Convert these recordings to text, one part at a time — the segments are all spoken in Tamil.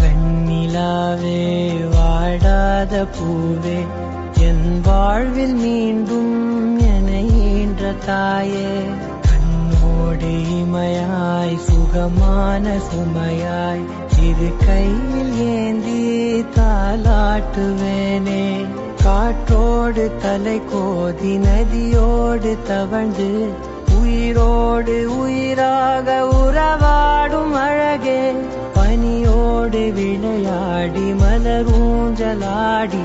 வெண்ணிலாவே வாடாத பூவே என் வாழ்வில் மீண்டும் என ஈன்ற தாயே கண்ணோடு இமையாய் சுகமான சுமையாய் இரு கையில் ஏந்தி தாலாட்டுவேனே காற்றோடு தலை கோதி நதியோடு தவழ்ந்து உயிரோடு உயிராக உறவாடும் அழகே பனியோடு விளையாடி மலரூஞ்சலாடி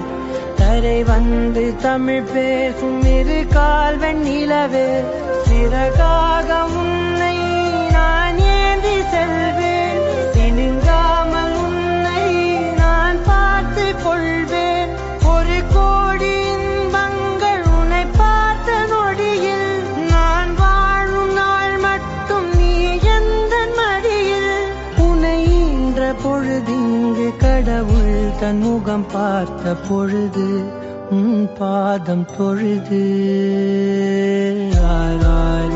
தரை வந்து தமிழ் பேசும் இரு கால் வெண்ணிலவே சிறகாக உன்னை நான் ஏந்தி செல்வேன் சினுங்காமல் உன்னை நான் பார்த்து கொள்வேன் ஒரு கோடி இன்பங்கள் உன்னை பார்த்த நொடியில் நான் வாழும் நாள் மட்டும் நீ எந்த மடியில் உன்னை ஈன்ற பொழுதிங்கு கடவுள் தன் முகம் பார்த்த பொழுது உன் பாதம் தொழுது ஆராரி